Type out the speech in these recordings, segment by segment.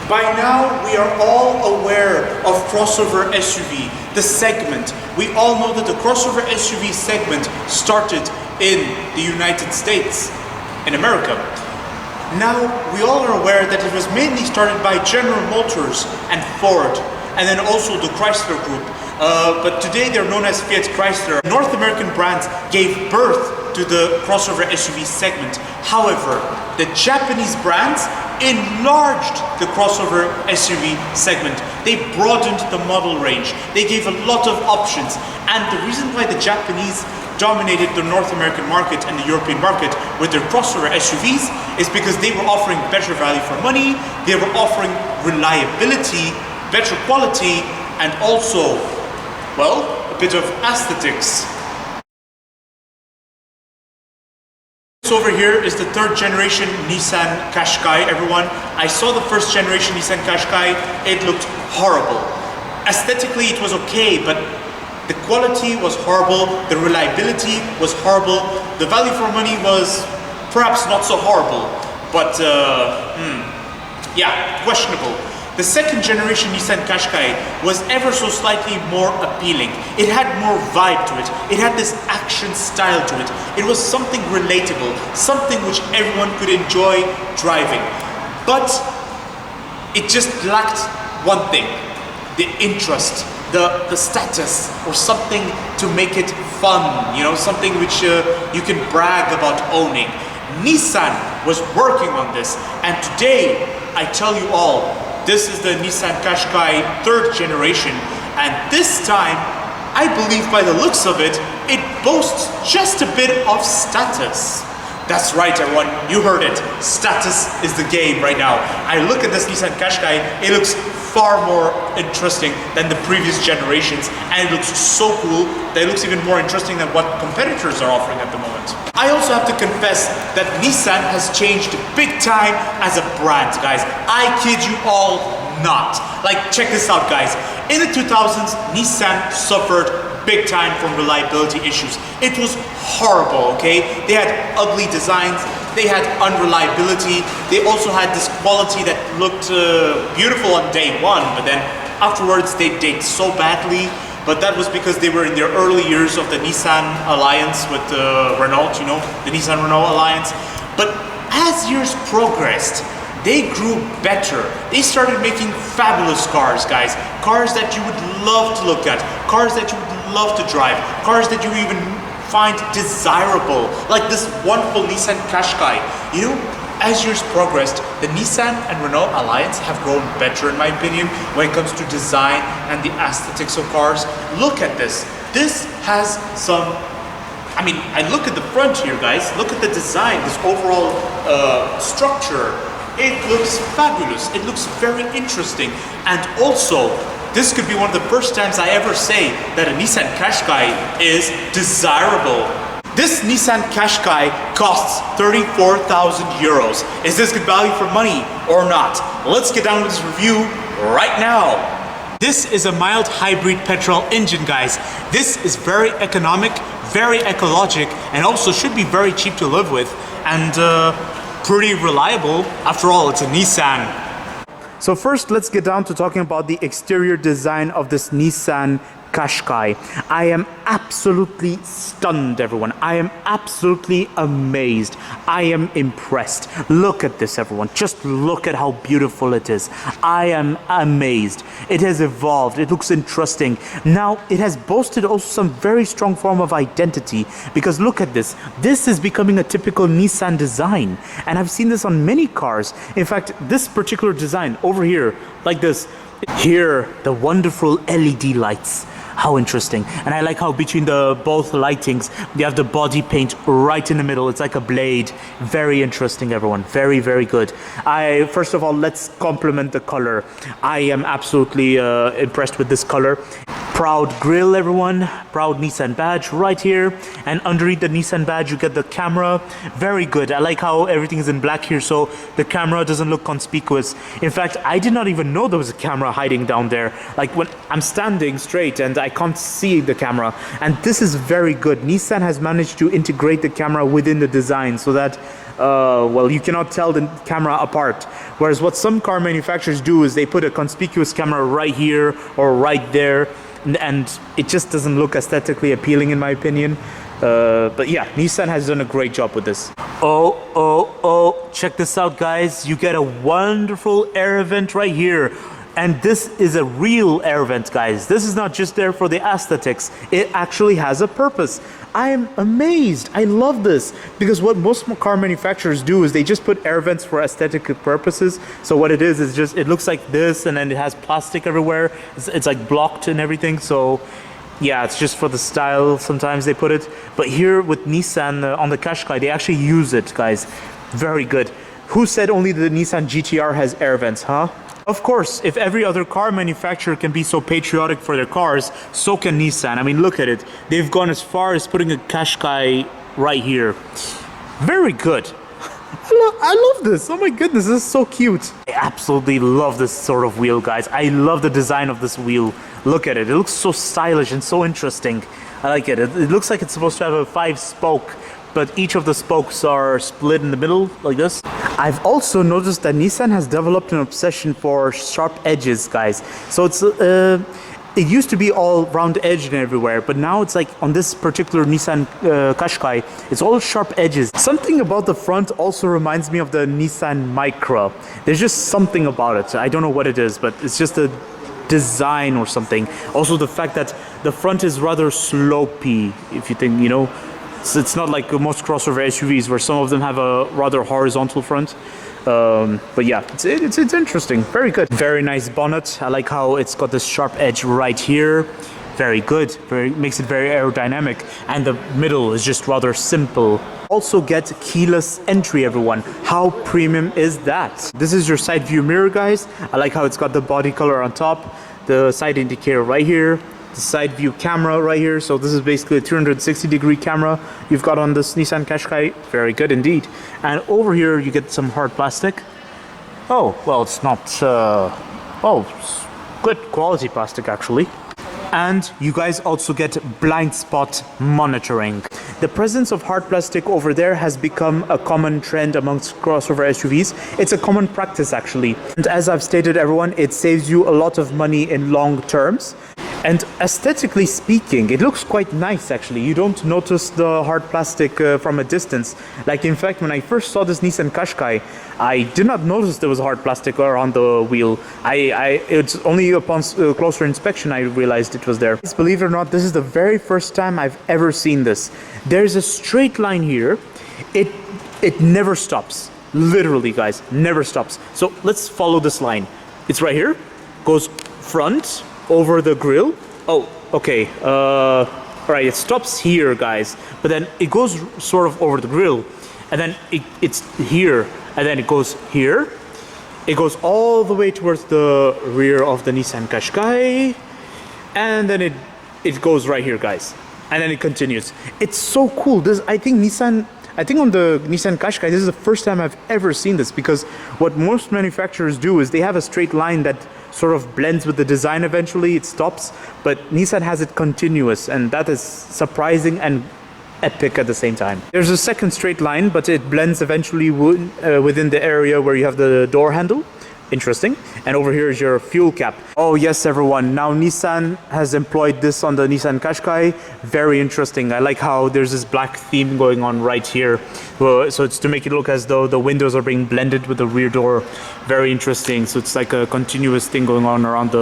By now, we are all aware of crossover SUV, the segment. We all know that the crossover SUV segment started in the United States, in America. Now, we all are aware that it was mainly started by General Motors and Ford, and then also the Chrysler Group. But today they're known as Fiat Chrysler. North American brands gave birth to the crossover SUV segment. However, the Japanese brands enlarged the crossover SUV segment. They broadened the model range. They gave a lot of options. And the reason why the Japanese dominated the North American market and the European market with their crossover SUVs is because they were offering better value for money, they were offering reliability, better quality, and also, well, a bit of aesthetics. Over here is the third generation Nissan Qashqai, everyone. I saw the first generation Nissan Qashqai. It looked horrible. Aesthetically, it was okay, but the quality was horrible. The reliability was horrible. The value for money was perhaps not so horrible, but yeah, questionable. The second generation Nissan Qashqai was ever so slightly more appealing. It had more vibe to it. It had this action style to it. It was something relatable, something which everyone could enjoy driving. But it just lacked one thing, the interest, the status, or something to make it fun, you know, something which you can brag about owning. Nissan was working on this, and today, I tell you all, this is the Nissan Qashqai third generation, and this time, I believe by the looks of it, it boasts just a bit of status. That's right, everyone, you heard it. Status is the game right now. I look at this Nissan Qashqai, it looks far more interesting than the previous generations, and it looks so cool that it looks even more interesting than what competitors are offering at the moment. I also have to confess that Nissan has changed big time as a brand, guys. I kid you all not. Like, check this out, guys. In the 2000s, Nissan suffered big time from reliability issues. It was horrible, okay? They had ugly designs, they had unreliability, they also had this quality that looked beautiful on day one, but then afterwards they did so badly. But that was because they were in their early years of the Nissan alliance with Renault, you know, the Nissan-Renault alliance. But as years progressed, they grew better. They started making fabulous cars, guys. Cars that you would love to look at. Cars that you would love to drive. Cars that you even find desirable. Like this wonderful Nissan Qashqai. You know, as years progressed, the Nissan and Renault alliance have grown better, in my opinion, when it comes to design and the aesthetics of cars. Look at this. This has some, I mean, I look at the front here, guys. Look at the design, this overall structure. It looks fabulous. It looks very interesting. And also, this could be one of the first times I ever say that a Nissan Qashqai is desirable. This Nissan Qashqai costs 34,000 euros. Is this good value for money or not? Let's get down with this review right now. This is a mild hybrid petrol engine, guys. This is very economic, very ecologic, and also should be very cheap to live with, and pretty reliable. After all, it's a Nissan. So first, let's get down to talking about the exterior design of this Nissan Qashqai. I am absolutely stunned, everyone. I am absolutely amazed. I am impressed. Look at this, everyone. Just look at how beautiful it is. I am amazed. It has evolved. It looks interesting. Now, it has boasted also some very strong form of identity, because look at this. This is becoming a typical Nissan design, and I've seen this on many cars. In fact, this particular design over here, like this, here, the wonderful LED lights. How interesting. And I like how between the both lightings, you have the body paint right in the middle. It's like a blade. Very interesting, everyone. Very, very good. First of all, let's compliment the color. I am absolutely impressed with this color. Proud grille, everyone. Proud Nissan badge right here. And underneath the Nissan badge, you get the camera. Very good. I like how everything is in black here, so the camera doesn't look conspicuous. In fact, I did not even know there was a camera hiding down there. Like when I'm standing straight and I can't see the camera. And this is very good. Nissan has managed to integrate the camera within the design so that well, you cannot tell the camera apart. Whereas what some car manufacturers do is they put a conspicuous camera right here or right there, and it just doesn't look aesthetically appealing in my opinion. But yeah, Nissan has done a great job with this. Oh, check this out, guys. You get a wonderful air vent right here. And this is a real air vent, guys. This is not just there for the aesthetics. It actually has a purpose. I am amazed. I love this because what most car manufacturers do is they just put air vents for aesthetic purposes. So what it is just, it looks like this, and then it has plastic everywhere. It's like blocked and everything. So yeah, it's just for the style. Sometimes they put it. But here with Nissan on the Qashqai, they actually use it, guys. Very good. Who said only the Nissan GTR has air vents, huh? Of course, if every other car manufacturer can be so patriotic for their cars, so can Nissan. I mean, look at it. They've gone as far as putting a Qashqai right here. Very good. I love this. Oh my goodness, this is so cute. I absolutely love this sort of wheel, guys. I love the design of this wheel. Look at it. It looks so stylish and so interesting. I like it. It looks like it's supposed to have a 5-spoke, but each of the spokes are split in the middle like this. I've also noticed that Nissan has developed an obsession for sharp edges, guys. So it's it used to be all round edged and everywhere, but now it's like on this particular Nissan Qashqai, it's all sharp edges. Something about the front also reminds me of the Nissan Micra. There's just something about it. I don't know what it is, but it's just a design or something. Also the fact that the front is rather slopey, if you think, you know. So it's not like most crossover SUVs where some of them have a rather horizontal front. But yeah, it's interesting. Very good. Very nice bonnet. I like how it's got this sharp edge right here. Very good. Makes it very aerodynamic. And the middle is just rather simple. Also get keyless entry, everyone. How premium is that? This is your side view mirror, guys. I like how it's got the body color on top, the side indicator right here, the side view camera right here. So this is basically a 360-degree camera you've got on this Nissan Qashqai. Very good indeed. And over here you get some hard plastic. Oh, well, it's not it's good quality plastic actually. And you guys also get blind spot monitoring. The presence of hard plastic over there has become a common trend amongst crossover SUVs. It's a common practice actually. And as I've stated, everyone, it saves you a lot of money in long terms. And aesthetically speaking, it looks quite nice actually. You don't notice the hard plastic from a distance. Like in fact, when I first saw this Nissan Qashqai, I did not notice there was hard plastic around the wheel. It's only upon closer inspection I realized it was there. Believe it or not, this is the very first time I've ever seen this. There's a straight line here. It never stops. Literally, guys, never stops. So let's follow this line. It's right here, goes front, over the grill. Oh, okay. All right, it stops here, guys. But then it goes sort of over the grill, and then it's here, and then it goes here. It goes all the way towards the rear of the Nissan Qashqai, and then it goes right here, guys. And then it continues. It's so cool. I think on the Nissan Qashqai, this is the first time I've ever seen this, because what most manufacturers do is they have a straight line that sort of blends with the design. Eventually it stops, but Nissan has it continuous, and that is surprising and epic at the same time. There's a second straight line, but it blends eventually within the area where you have the door handle. Interesting. And over here is your fuel cap. Oh yes, everyone, now Nissan has employed this on the Nissan Qashqai. Very interesting. I like how there's this black theme going on right here. So it's to make it look as though the windows are being blended with the rear door. Very interesting. So it's like a continuous thing going on around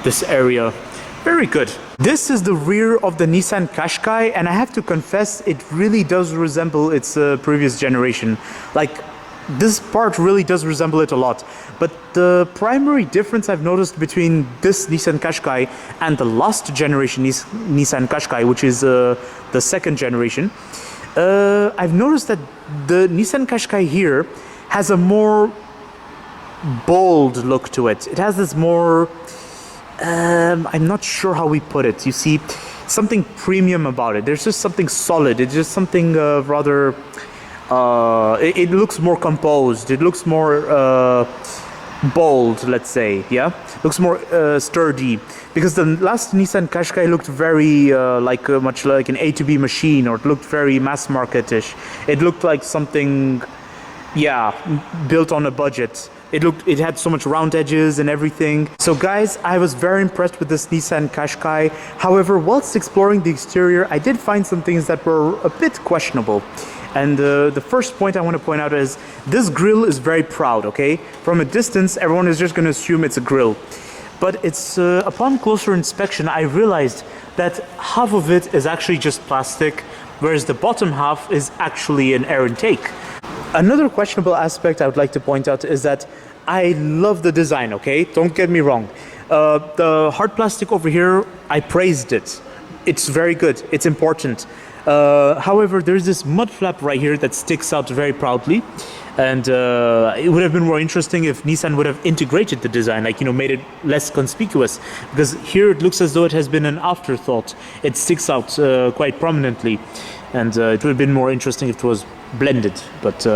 this area. Very good. This is the rear of the Nissan Qashqai, and I have to confess, it really does resemble its previous generation. Like, this part really does resemble it a lot. But the primary difference I've noticed between this Nissan Qashqai and the last generation Nissan Qashqai, which is the second generation, I've noticed that the Nissan Qashqai here has a more bold look to it. It has this more, I'm not sure how we put it. You see, something premium about it. There's just something solid. It's just something rather... it looks more composed. It looks more bold, let's say. Yeah, looks more sturdy, because the last Nissan Qashqai looked very much like an A to B machine, or it looked very mass marketish. It looked like something yeah, built on a budget. It had so much round edges and everything. So guys, I was very impressed with this Nissan Qashqai. However, whilst exploring the exterior, I did find some things that were a bit questionable. And the first point I want to point out is this grille is very proud, okay? From a distance, everyone is just going to assume it's a grille. But it's upon closer inspection, I realized that half of it is actually just plastic, whereas the bottom half is actually an air intake. Another questionable aspect I would like to point out is that I love the design, okay? Don't get me wrong. The hard plastic over here, I praised it. It's very good, it's important. However, there's this mud flap right here that sticks out very proudly. And it would have been more interesting if Nissan would have integrated the design, like, you know, made it less conspicuous. Because here it looks as though it has been an afterthought. It sticks out quite prominently. And it would have been more interesting if it was blended. But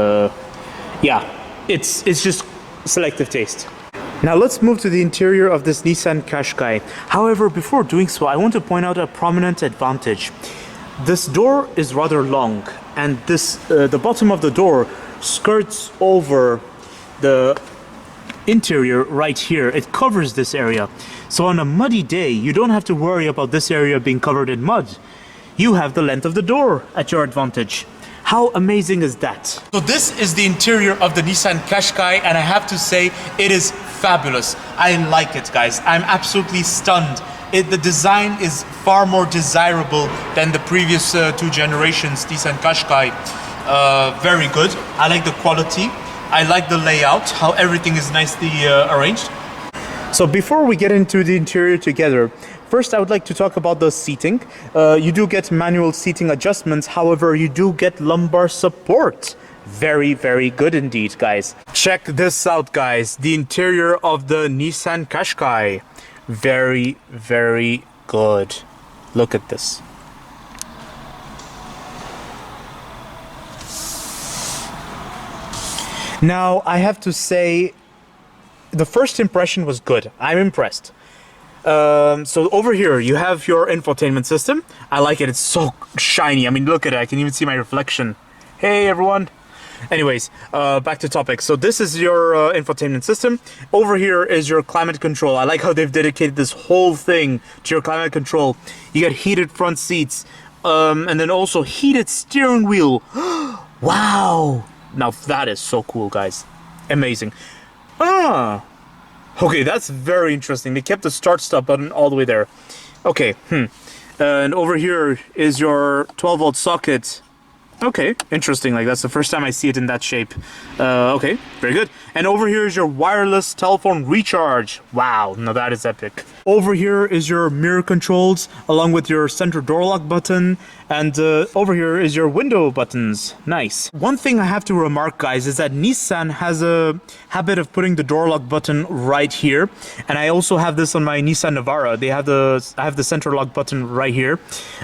yeah, it's just selective taste. Now let's move to the interior of this Nissan Qashqai. However, before doing so, I want to point out a prominent advantage. This door is rather long, and this the bottom of the door skirts over the interior right here. It covers this area. So on a muddy day, you don't have to worry about this area being covered in mud. You have the length of the door at your advantage. How amazing is that? So this is the interior of the Nissan Qashqai, and I have to say it is fabulous. I like it, guys. I'm absolutely stunned. The design is far more desirable than the previous two generations Nissan Qashqai. Very good. I like the quality. I like the layout, how everything is nicely arranged. So before we get into the interior together, first I would like to talk about the seating. You do get manual seating adjustments, however you do get lumbar support. Very, very good indeed, guys. Check this out, guys. The interior of the Nissan Qashqai. Very, very good. Look at this. Now, I have to say, the first impression was good. I'm impressed. So over here, you have your infotainment system. I like it. It's so shiny. I mean, look at it. I can even see my reflection. Hey, everyone. Anyways, back to topic. So this is your infotainment system. Over here is your climate control. I like how they've dedicated this whole thing to your climate control. You get heated front seats, and then also heated steering wheel. Wow! Now that is so cool, guys. Amazing. Okay, that's very interesting. They kept the start-stop button all the way there. Okay, and over here is your 12-volt socket. Okay, interesting. Like, that's the first time I see it in that shape. Okay, very good. And over here is your wireless telephone recharge. Wow, now that is epic. Over here is your mirror controls, along with your center door lock button. And over here is your window buttons. Nice. One thing I have to remark, guys, is that Nissan has a habit of putting the door lock button right here. And I also have this on my Nissan Navara. I have the center lock button right here.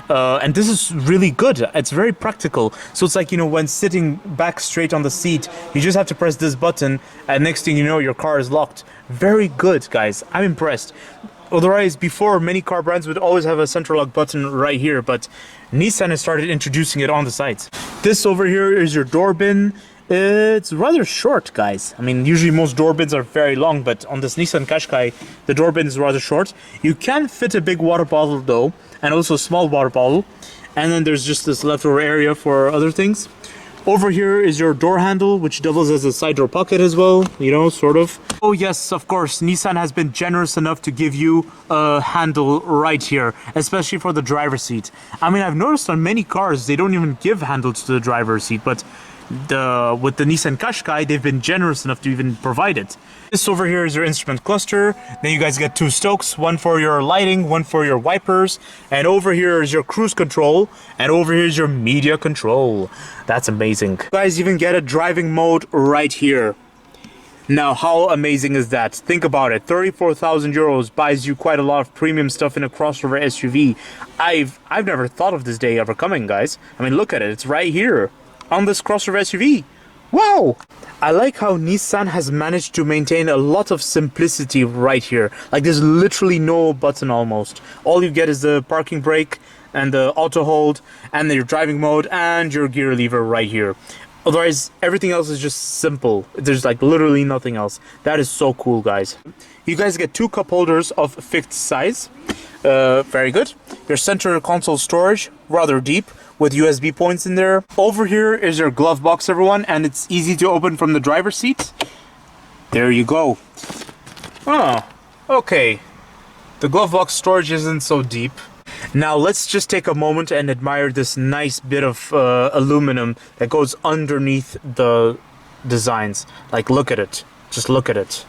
And this is really good. It's very practical. So it's like, you know, when sitting back straight on the seat, you just have to press this button, and next thing you know, your car is locked. Very good, guys. I'm impressed. Otherwise, before, many car brands would always have a center lock button right here, but Nissan has started introducing it on the sides. This over here is your door bin. It's rather short, guys. I mean, usually most door bins are very long, but on this Nissan Qashqai, the door bin is rather short. You can fit a big water bottle, though, and also a small water bottle. And then there's just this leftover area for other things. Over here is your door handle, which doubles as a side door pocket as well, you know, sort of. Oh yes, of course, Nissan has been generous enough to give you a handle right here, especially for the driver's seat. I mean, I've noticed on many cars, they don't even give handles to the driver's seat, but with the Nissan Qashqai, they've been generous enough to even provide it. This over here is your instrument cluster. Then you guys get two stokes, one for your lighting, one for your wipers. And over here is your cruise control. And over here is your media control. That's amazing. You guys even get a driving mode right here. Now, how amazing is that? Think about it. 34,000 euros buys you quite a lot of premium stuff in a crossover SUV. I've never thought of this day ever coming, guys. I mean, look at it. It's right here on this crossover SUV. Wow! I like how Nissan has managed to maintain a lot of simplicity right here. Like, there's literally no button almost. All you get is the parking brake and the auto hold and your driving mode and your gear lever right here. Otherwise, everything else is just simple. There's like literally nothing else. That is so cool, guys. You guys get 2 cup holders of fixed size. Very good. Your center console storage, rather deep, with USB points in there. Over here is your glove box, everyone, and it's easy to open from the driver's seat. There you go. Oh, okay. The glove box storage isn't so deep. Now let's just take a moment and admire this nice bit of aluminum that goes underneath the designs. Like, look at it. Just look at it.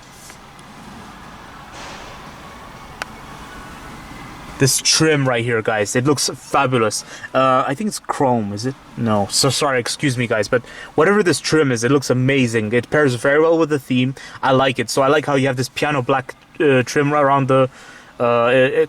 This trim right here, guys, it looks fabulous. I think it's chrome, is it? No, so sorry, excuse me, guys, but whatever this trim is, it looks amazing. It pairs very well with the theme. I like it. So I like how you have this piano black trim around the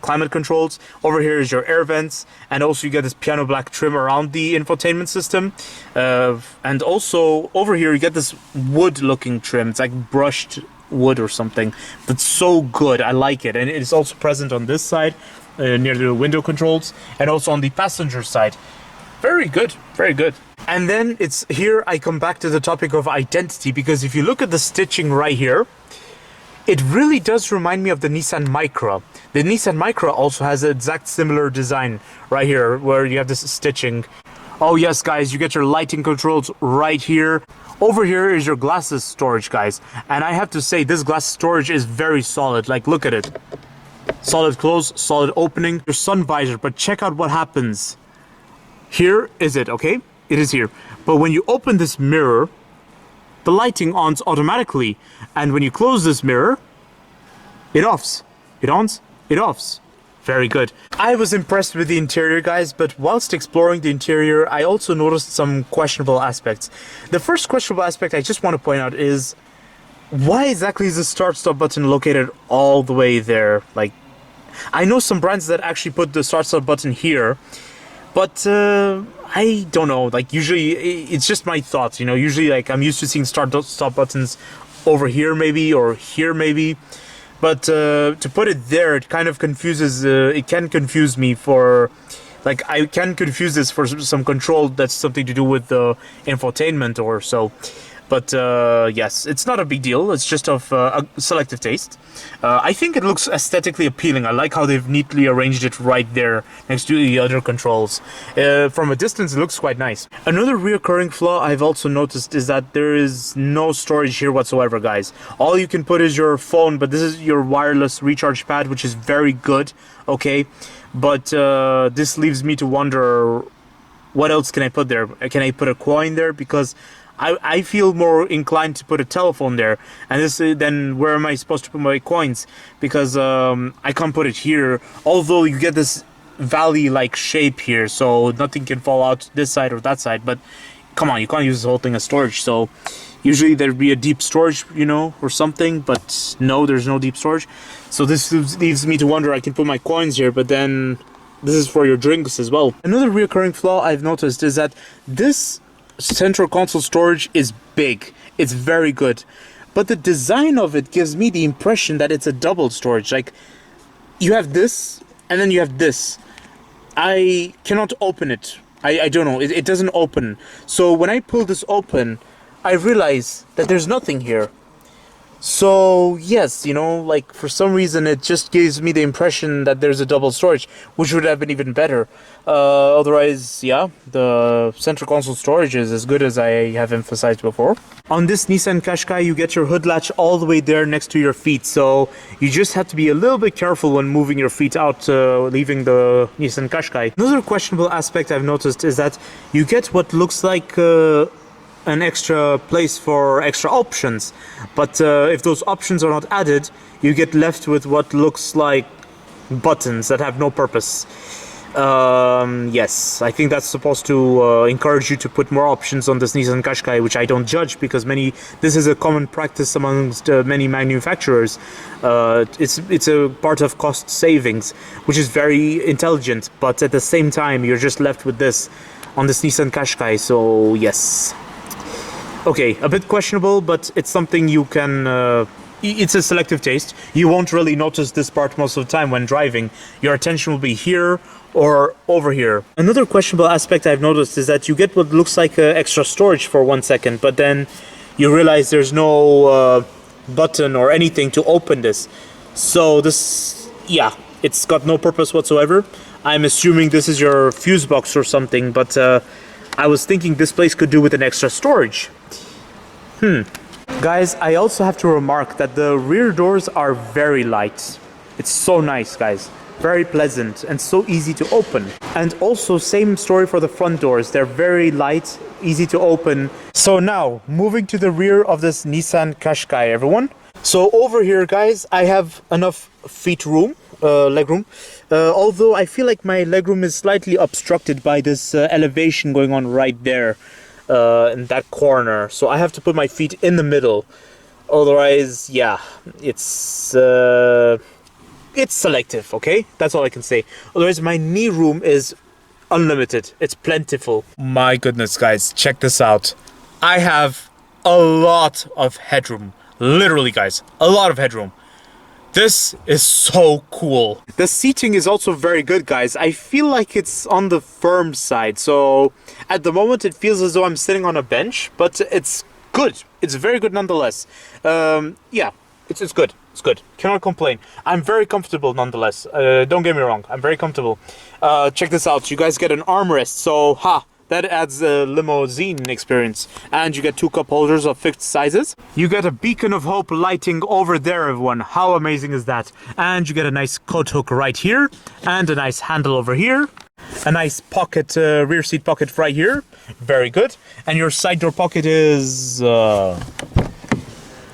climate controls. Over here is your air vents, and also you get this piano black trim around the infotainment system. And also over here you get this wood looking trim. It's like brushed wood or something. That's so good. I like it. And it's also present on this side near the window controls, and also on the passenger side. Very good, very good. And then it's here I come back to the topic of identity, because if you look at the stitching right here, it really does remind me of the Nissan Micra. The Nissan Micra also has an exact similar design right here, where you have this stitching. Oh yes, guys, you get your lighting controls right here. Over here is your glasses storage, guys. And I have to say, this glass storage is very solid. Like, look at it. Solid close, solid opening. Your sun visor, but check out what happens. Here is it, okay? It is here. But when you open this mirror, the lighting ons automatically, and when you close this mirror, it offs. It ons, it offs. Very good. I was impressed with the interior, guys, but whilst exploring the interior, I also noticed some questionable aspects. The first questionable aspect I just want to point out is, why exactly is the start-stop button located all the way there? Like, I know some brands that actually put the start-stop button here, but I don't know, like, usually it's just my thoughts, you know. Usually, like, I'm used to seeing start-stop buttons over here maybe, or here maybe, but to put it there, it kind of confuses, it can confuse me for, like, I can confuse this for some control that's something to do with the infotainment or so. But yes, it's not a big deal. It's just of a selective taste. I think it looks aesthetically appealing. I like how they've neatly arranged it right there next to the other controls. From a distance, it looks quite nice. Another reoccurring flaw I've also noticed is that there is no storage here whatsoever, guys. All you can put is your phone, but this is your wireless recharge pad, which is very good, okay? But this leaves me to wonder, what else can I put there? Can I put a coin there? Because I feel more inclined to put a telephone there, and this then where am I supposed to put my coins? Because I can't put it here, although you get this valley-like shape here, so nothing can fall out this side or that side. But come on, you can't use this whole thing as storage. So usually there'd be a deep storage, you know, or something, but no, there's no deep storage. So this leaves me to wonder, I can put my coins here, but then this is for your drinks as well. Another reoccurring flaw I've noticed is that this central console storage is big. It's very good, but the design of it gives me the impression that it's a double storage. Like, you have this and then you have this. I cannot open it. I don't know, it doesn't open. So when I pull this open, I realize that there's nothing here. So yes, you know, like, for some reason it just gives me the impression that there's a double storage, which would have been even better. Otherwise, yeah, the central console storage is as good as I have emphasized before. On this Nissan Qashqai, you get your hood latch all the way there next to your feet, so you just have to be a little bit careful when moving your feet out, leaving the Nissan Qashqai. Another questionable aspect I've noticed is that you get what looks like an extra place for extra options, but if those options are not added, you get left with what looks like buttons that have no purpose. Yes, I think that's supposed to encourage you to put more options on this Nissan Qashqai, which I don't judge, because this is a common practice amongst many manufacturers. It's a part of cost savings, which is very intelligent, but at the same time, you're just left with this on this Nissan Qashqai, so yes. Okay, a bit questionable, but it's something you can it's a selective taste. You won't really notice this part most of the time when driving. Your attention will be here or over here. Another questionable aspect I've noticed is that you get what looks like extra storage for 1 second, but then you realize there's no button or anything to open this. So this, yeah, it's got no purpose whatsoever. I'm assuming this is your fuse box or something, but I was thinking this place could do with an extra storage. Guys, I also have to remark that the rear doors are very light. It's so nice, guys. Very pleasant and so easy to open. And also same story for the front doors. They're very light, easy to open. So now, moving to the rear of this Nissan Qashqai, everyone. So over here, guys, I have enough legroom. Although I feel like my legroom is slightly obstructed by this elevation going on right there in that corner. So I have to put my feet in the middle. Otherwise, yeah, it's selective, okay? That's all I can say. Otherwise, my knee room is unlimited. It's plentiful. My goodness, guys, check this out. I have a lot of headroom. Literally, guys, a lot of headroom. This is so cool. The seating is also very good, guys. I feel like it's on the firm side. So at the moment, it feels as though I'm sitting on a bench, but it's good. It's very good nonetheless. Yeah, it's good. It's good. Cannot complain. I'm very comfortable nonetheless. Don't get me wrong. I'm very comfortable. Check this out. You guys get an armrest. So, that adds a limousine experience. And you get 2 cup holders of fixed sizes. You get a beacon of hope lighting over there, everyone. How amazing is that? And you get a nice coat hook right here. And a nice handle over here. A nice pocket, rear seat pocket right here. Very good. And your side door pocket is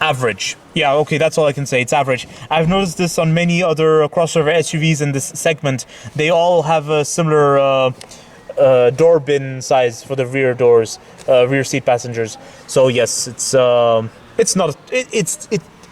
average. Yeah, okay, that's all I can say. It's average. I've noticed this on many other crossover SUVs in this segment. They all have a similar door bin size for the rear doors, rear seat passengers. So yes,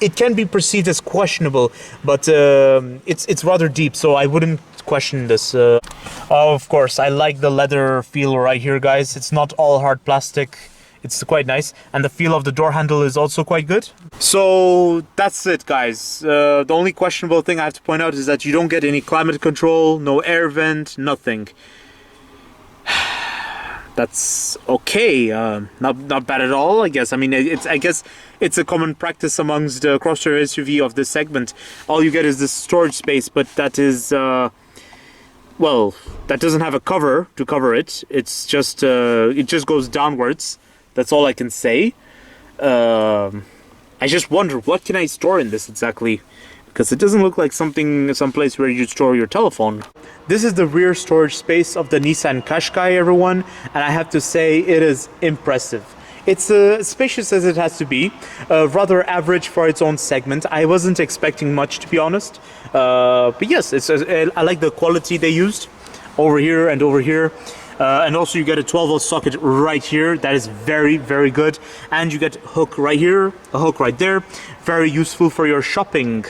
it can be perceived as questionable, but it's rather deep, so I wouldn't question this. Of course, I like the leather feel right here, guys. It's not all hard plastic. It's quite nice, and the feel of the door handle is also quite good. So that's it, guys. The only questionable thing I have to point out is that you don't get any climate control, no air vent, nothing. That's okay. Not bad at all, I guess. I mean, I guess it's a common practice amongst the crossover SUV of this segment. All you get is this storage space, but that is well, that doesn't have a cover to cover it. It's just it just goes downwards. That's all I can say. I just wonder, what can I store in this exactly? Because it doesn't look like someplace where you store your telephone. This is the rear storage space of the Nissan Qashqai, everyone, and I have to say it is impressive. It's spacious as it has to be, rather average for its own segment. I wasn't expecting much, to be honest, but yes, I like the quality they used over here and over here. And also you get a 12-volt socket right here. That is very, very good. And you get a hook right here, a hook right there. Very useful for your shopping.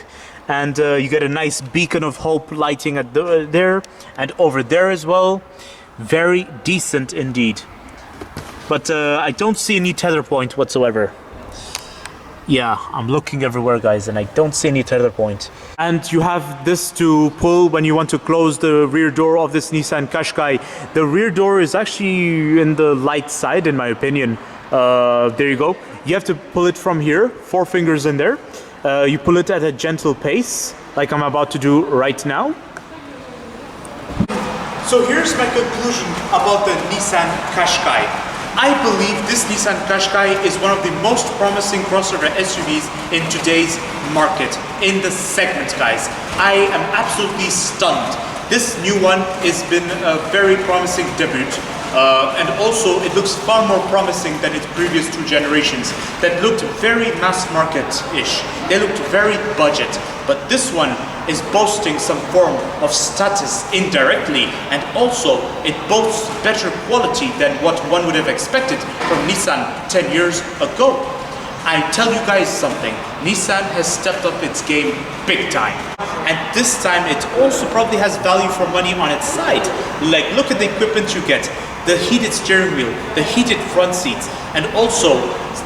And you get a nice beacon of hope lighting at there and over there as well. Very decent indeed. But I don't see any tether point whatsoever. Yeah, I'm looking everywhere, guys, and I don't see any tether point. And you have this to pull when you want to close the rear door of this Nissan Qashqai. The rear door is actually in the light side, in my opinion. There you go. You have to pull it from here, 4 fingers in there. You pull it at a gentle pace, like I'm about to do right now. So here's my conclusion about the Nissan Qashqai. I believe this Nissan Qashqai is one of the most promising crossover SUVs in today's market, in the segment, guys. I am absolutely stunned. This new one has been a very promising debut. And also it looks far more promising than its previous 2 generations that looked very mass market-ish. They looked very budget, but this one is boasting some form of status indirectly, and also it boasts better quality than what one would have expected from Nissan 10 years ago. I tell you guys something, Nissan has stepped up its game big time. And this time it also probably has value for money on its side. Like, look at the equipment you get. The heated steering wheel, the heated front seats, and also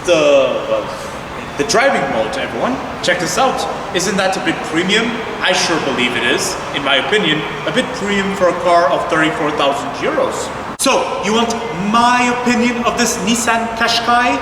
the The driving mode, everyone. Check this out. Isn't that a bit premium? I sure believe it is. In my opinion, a bit premium for a car of 34,000 euros. So, you want my opinion of this Nissan Qashqai?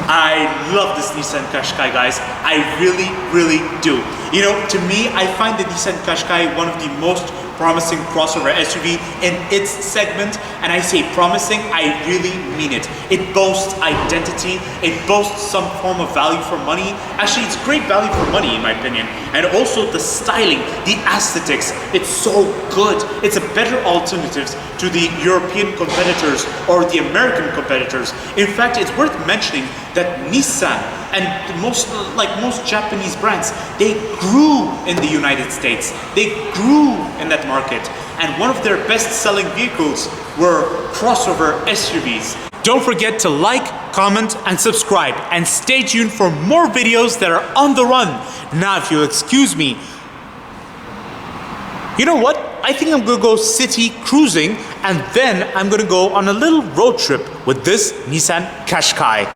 I love this Nissan Qashqai, guys. I really, really do. You know, to me, I find the Nissan Qashqai one of the most promising crossover SUV in its segment, and I say promising, I really mean it. It boasts identity, it boasts some form of value for money. Actually, it's great value for money in my opinion. And also the styling, the aesthetics, it's so good. It's a better alternative to the European competitors or the American competitors. In fact, it's worth mentioning that Nissan and most Japanese brands, they grew in the United States. They grew in that market. And one of their best-selling vehicles were crossover SUVs. Don't forget to like, comment, and subscribe. And stay tuned for more videos that are on the run. Now, if you'll excuse me, you know what? I think I'm gonna go city cruising, and then I'm gonna go on a little road trip with this Nissan Qashqai.